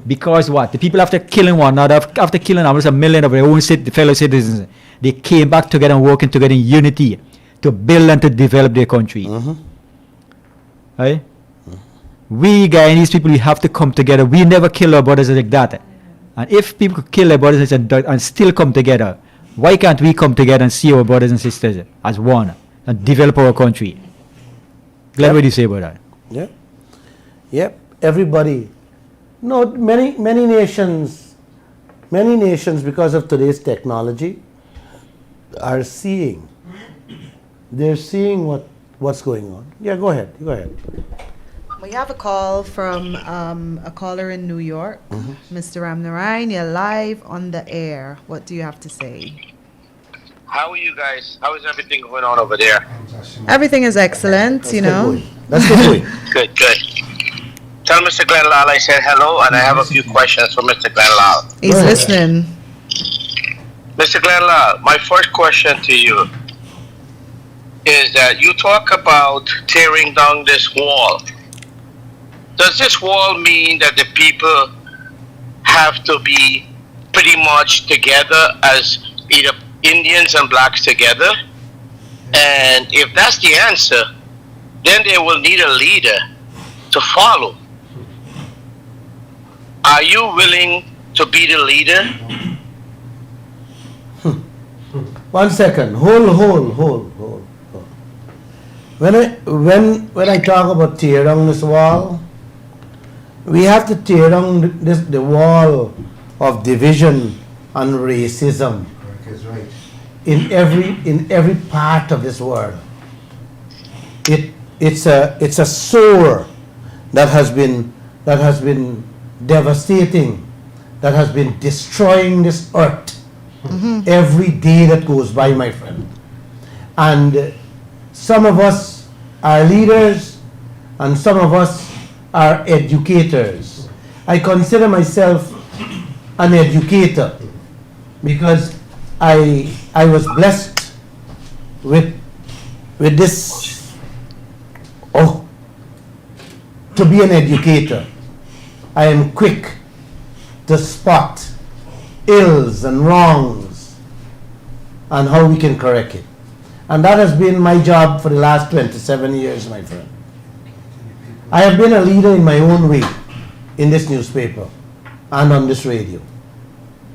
Because what? The people after killing one another, after killing almost 1 million of their own fellow citizens, they came back together and working together in unity to build and to develop their country. Right? We Guyanese people, we have to come together. We never kill our brothers like that. And if people could kill their brothers and still come together, why can't we come together and see our brothers and sisters as one? and develop our country. Glenn, what do you say about that? Yeah. Yep. Everybody. No, many nations, because of today's technology, are seeing. They're seeing what's going on. Yeah, go ahead. We have a call from a caller in New York. Mr. Ramnarayan, you're live on the air. What do you have to say? How are you guys? How is everything going on over there? Everything is excellent, you know. Let's get going. Good. Tell Mr. Glenn Lall I said hello, and I have a few questions for Mr. Glenn Lall. He's listening. Mr. Glenn Lall, my first question to you is that you talk about tearing down this wall. Does this wall mean that the people have to be pretty much together as either Indians and blacks together? And if that's the answer, then they will need a leader to follow. Are you willing to be the leader? 1 second. Hold. When I talk about tear down this wall, we have to tear down the wall of division and racism in every part of this world. It's a sore that has been devastating, that has been destroying this earth every day that goes by, my friend. And some of us are leaders, and some of us are educators. I consider myself an educator because I was blessed with this, to be an educator. I am quick to spot ills and wrongs and how we can correct it. And that has been my job for the last 27 years, my friend. I have been a leader in my own way in this newspaper and on this radio.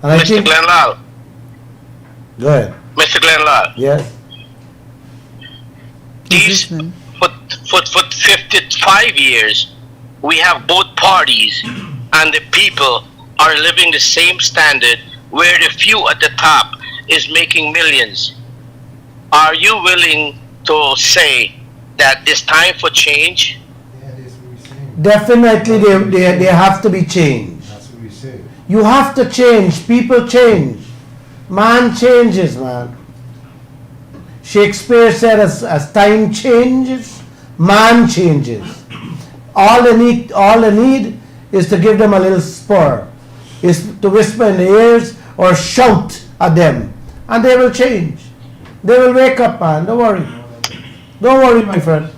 And I Mr. Glenn Lall. Go ahead. Mr. Glenn Lall. Yes. These, for 55 years, we have both parties and the people are living the same standard where the few at the top is making millions. Are you willing to say that it's time for change? Definitely they have to be changed. That's what we say. You have to change. People change. Man changes, man. Shakespeare said as time changes, man changes. All they need is to give them a little spur, is to whisper in the ears or shout at them, and they will change. They will wake up, man. Don't worry, my friend.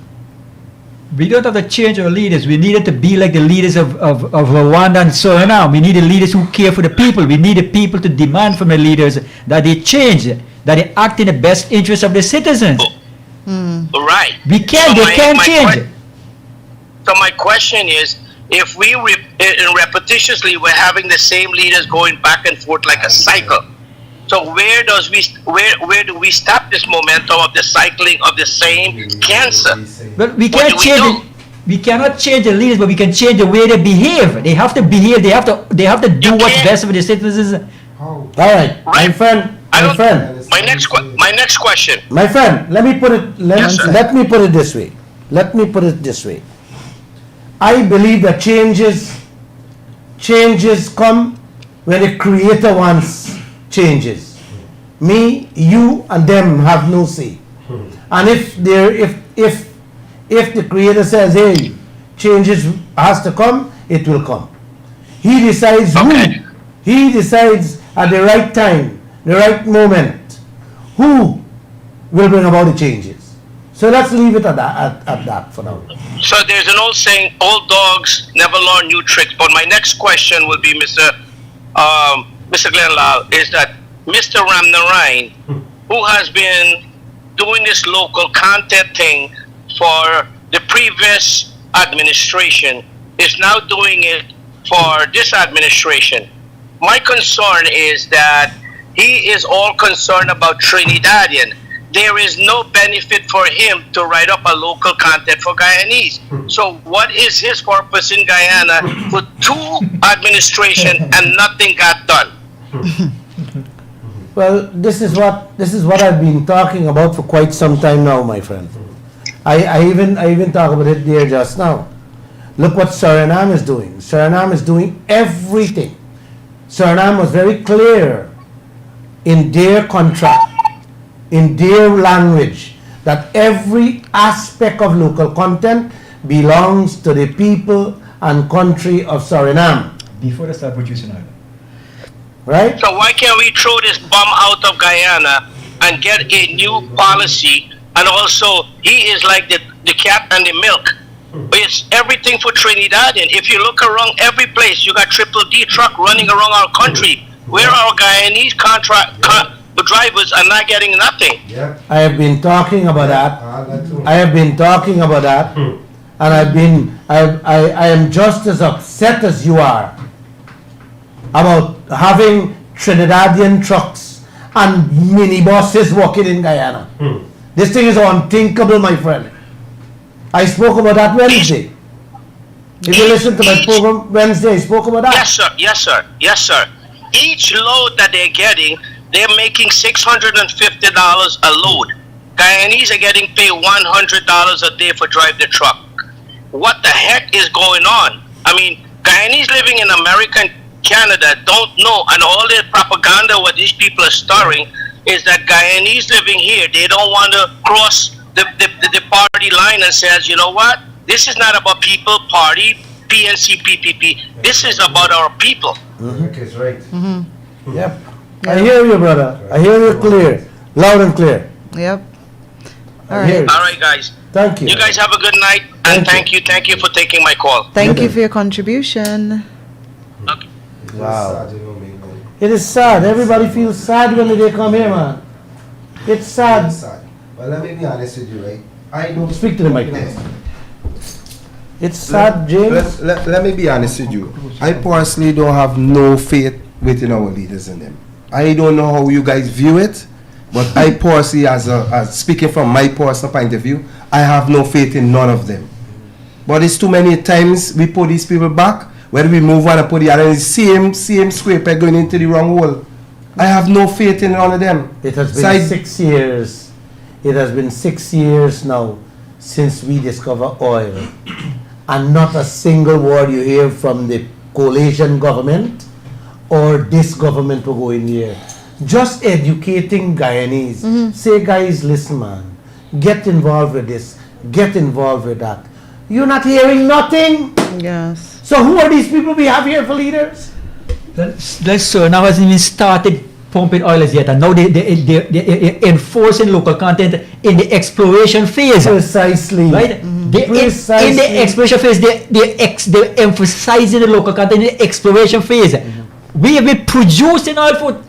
We don't have to change our leaders. We needed to be like the leaders of Rwanda and Suriname. We need the leaders who care for the people. We need the people to demand from the leaders that they change, that they act in the best interest of the citizens. Right. They can't change it. So my question is, if we repetitiously we're having the same leaders going back and forth like a cycle, so where do we stop this momentum of the cycling of the same cancer? But we can't change it. We cannot change the leaders, but we can change the way they behave. They have to behave. They have to do what's best for the citizens. All right, my friend. My next question. My friend, let me put it this way. I believe that changes come when the Creator wants changes. Me, you, and them have no say. And if the Creator says, "Hey, changes has to come," it will come. He decides who. He decides at the right time, the right moment, who will bring about the changes. So let's leave it at that for now. So there's an old saying, old dogs never learn new tricks. But my next question will be, Mr. Glenn Lall, is that Mr. Ramnarayan, who has been doing this local content thing for the previous administration, is now doing it for this administration. My concern is that he is all concerned about Trinidadian. there is no benefit for him to write up a local content for Guyanese. So what is his purpose in Guyana for 2 administration and nothing got done? Well, this is what I've been talking about for quite some time now, my friend. I even talked about it there just now. Look what Suriname is doing. Suriname is doing everything. Suriname was very clear in their contract, in their language, that every aspect of local content belongs to the people and country of Suriname. Before they start producing oil. Right? So why can't we throw this bum out of Guyana and get a new policy? And also, he is like the cat and the milk. It's everything for Trinidad. And if you look around every place, you got Triple D truck running around our country, where our Guyanese drivers are not getting nothing. Yeah. I have been talking about that. That too. I have been talking about that, and I am just as upset as you are about having Trinidadian trucks and minibuses working in Guyana. This thing is unthinkable, my friend. I spoke about that Wednesday. If you listen to my program Wednesday, I spoke about that. Yes, sir. Yes, sir. Yes, sir. Each load that they're getting, they're making $650 a load. Guyanese are getting paid $100 a day for drive the truck. What the heck is going on? I mean, Guyanese living in America and Canada don't know, and all the propaganda what these people are stirring is that Guyanese living here, they don't want to cross the party line and says, you know what? This is not about people, party, PNC, PPP. This is about our people. Rick is right. Yep. I hear you, brother. I hear you clear, loud and clear. Yep. All I hear right. you. All right, guys. Thank you. You guys have a good night, and thank you for taking my call. Thank you for your contribution. Okay. Wow. Sad, you know, man. It is sad. Everybody feels sad when they come here, man. It's sad. It's sad. Well, let me be honest with you, right? I don't Speak to the mic. It's sad, James. Let me be honest with you. I personally don't have no faith within our leaders in them. I don't know how you guys view it, but I personally, as speaking from my personal point of view, I have no faith in none of them. But it's too many times we put these people back, when we move on and put the other in the same square peg going into the wrong hole. I have no faith in all of them. It has been 6 years. It has been 6 years now since we discovered oil. And not a single word you hear from the coalition government or this government will go in here. Just educating Guyanese. Say, guys, listen, man. Get involved with this. Get involved with that. You're not hearing nothing. Yes. So who are these people we have here for leaders? So now hasn't even started pumping oil as yet, and now they're enforcing local content in the exploration phase. Precisely. Right? Precisely. In the exploration phase, they're emphasizing the local content in the exploration phase. We have been producing oil for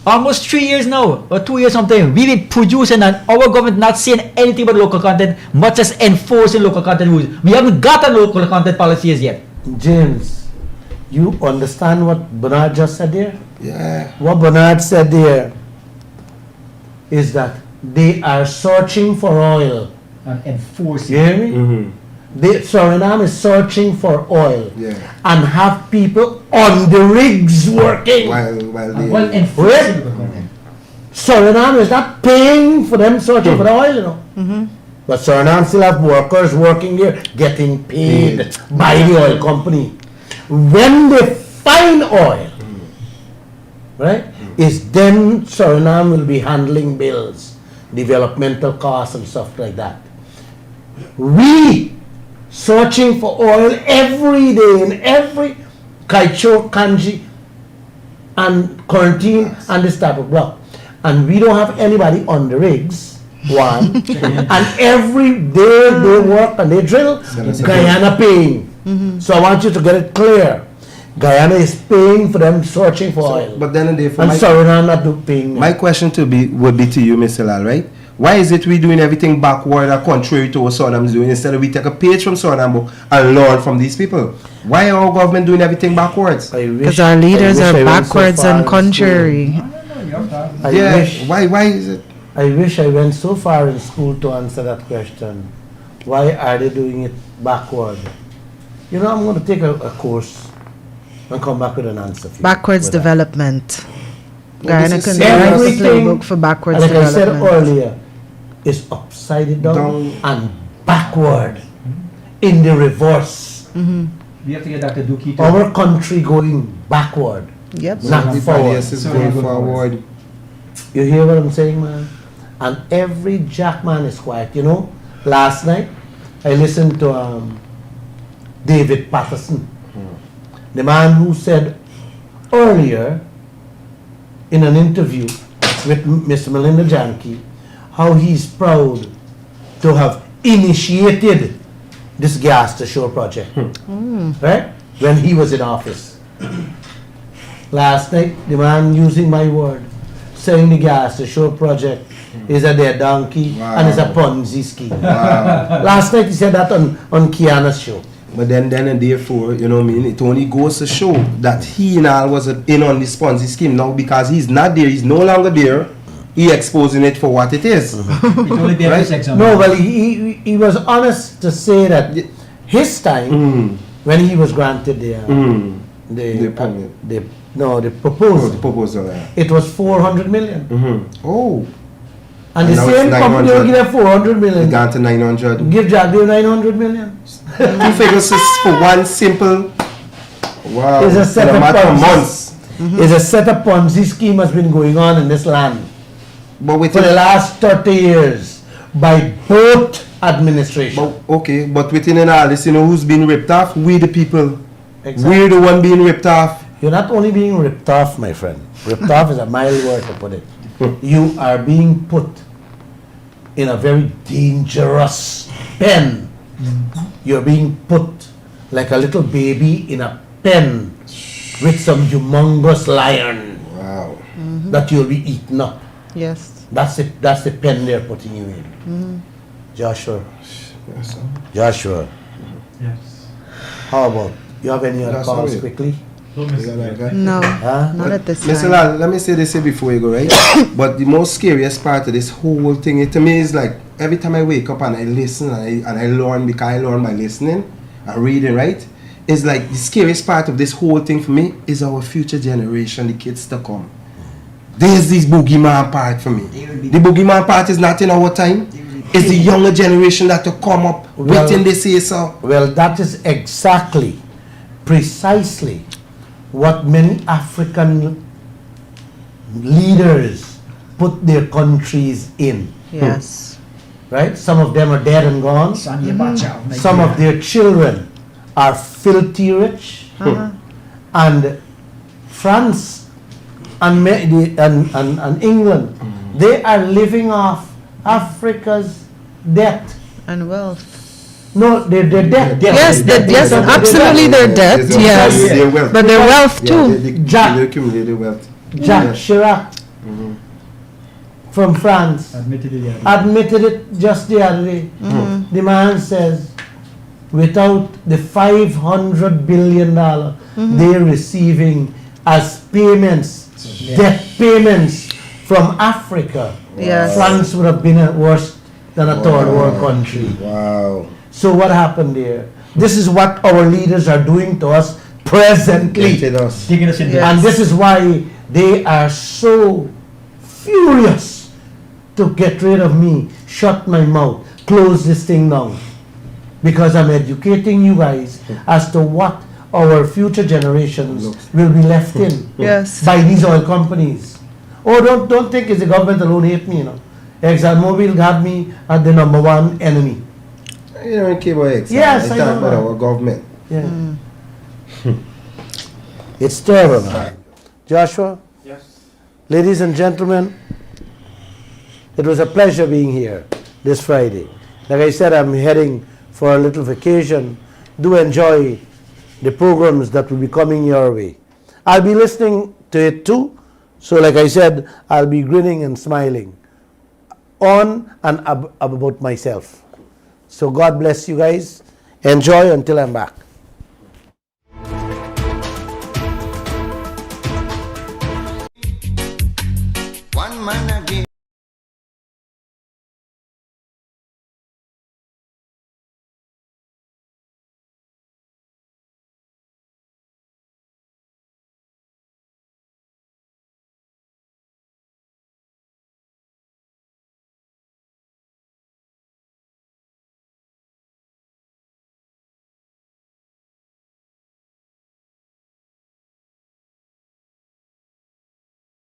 almost 3 years now, or 2 years sometime. We've been producing, and our government not saying anything about local content, much as enforcing local content rules. We haven't got a local content policy as yet. James, you understand what Bernard just said there? Yeah. What Bernard said there is that they are searching for oil. And enforcing. You hear me? Suriname is searching for oil. Yeah. And have people on the rigs working. While they... Well, enforcing local content. Suriname is not paying for them searching for the oil, you know. But Suriname still have workers working there, getting paid by the oil company. When they find oil, right, is then Suriname will be handling bills, developmental costs and stuff like that. We searching for oil every day in every Kaieteur, Kanji, and quarantine and this type of block. And we don't have anybody on the rigs, one. And every day they work and they drill, Guyana paying. So I want you to get it clear. Guyana is paying for them searching for oil. But then and and Suriname not paying them. my question would be to you, Mr. Lall, right? Why is it we doing everything backward or contrary to what Suriname's doing, instead of we take a page from Suriname and learn from these people? Why are our government doing everything backwards? Because our leaders are backwards and contrary. Why is it? I wish I went so far in school to answer that question. Why are they doing it backward? You know, I'm going to take a course and come back with an answer for you. Backwards with that. development. Well, Guyana this can is write the everything, playbook for backwards like development. I said earlier, is upside down and backward in the reverse. We have to get Dr. Dookie to Our country going backward, Yep. not Everybody forward. else is So going you go forward. You hear what I'm saying, man? And every jackman is quiet. You know, last night I listened to David Patterson, the man who said earlier in an interview with Miss Melinda Janke how he's proud to have initiated this gas to shore project, right? When he was in office. Last night, the man using my word, saying the gas to shore project is a dead donkey and is a Ponzi scheme. Wow. Last night he said that on Kiana's show. But then and therefore, you know what I mean, it only goes to show that he and all was in on this Ponzi scheme now because he's not there, he's no longer there, he exposing it for what it is. It only be Right? a sex No, well, he was honest to say that his time, when he was granted the permit. the proposal, The proposal, yeah. it was 400 million. Oh, And the now same it's company will 900. give them 400 it million. gone to 900. Give Jagdev 900 million. Two figures is for one simple, wow, It's a for set a of matter of Ponzi. months. It's a set of Ponzi scheme has been going on in this land But with for the last 30 years by both administrations. but within all this, you know who's being ripped off? We the people. Exactly. We're the one being ripped off. You're not only being ripped off, my friend. Ripped off is a mild word to put it. You are being put in a very dangerous pen. You're being put like a little baby in a pen with some humongous lion Wow. that you'll be eaten up. Yes. That's the pen they're putting you in. Joshua. Yes, sir. Joshua. Yes. How about you have any other That's calls all right. quickly? Is that like that? No, Huh? not at this Mr. time. Lall, let me say this here before you go, right? But the most scariest part of this whole thing, to me, is like every time I wake up and I listen and I learn, because I learn by listening and reading, right? It's like the scariest part of this whole thing for me is our future generation, the kids to come. There's this boogeyman part for me. The boogeyman part is not in our time. It's the younger generation that to come up Well- waiting they say so. Well, that is exactly, precisely what many African leaders put their countries in, Yes. right? Some of them are dead and gone. Some of their children are filthy rich. And France and England, they are living off Africa's debt. And wealth. No, they're debt. Yes, yes, absolutely their debt, Their yes. wealth. But their wealth Yeah, too. Jack. they accumulate the wealth. Jacques Chirac from France admitted it just the other day. The man says, without the $500 billion they're receiving as payments, debt payments from Africa, Yes. France would have been worse than a third world country. Wow. So what happened there? This is what our leaders are doing to us presently. Get us. Taking us in there. And this is why they are so furious to get rid of me, shut my mouth, close this thing down. Because I'm educating you guys as to what our future generations will be left in Yes. by these oil companies. Oh, don't think it's the government alone hate me, you know. ExxonMobil have me as the number one enemy. You don't care about Exxon. Yes, I I talk know about that. our government. Yeah. It's terrible, man. Joshua? Yes. Ladies and gentlemen, it was a pleasure being here this Friday. Like I said, I'm heading for a little vacation. Do enjoy the programs that will be coming your way. I'll be listening to it too. So like I said, I'll be grinning and smiling on and about myself. So God bless you guys. Enjoy until I'm back. One man again.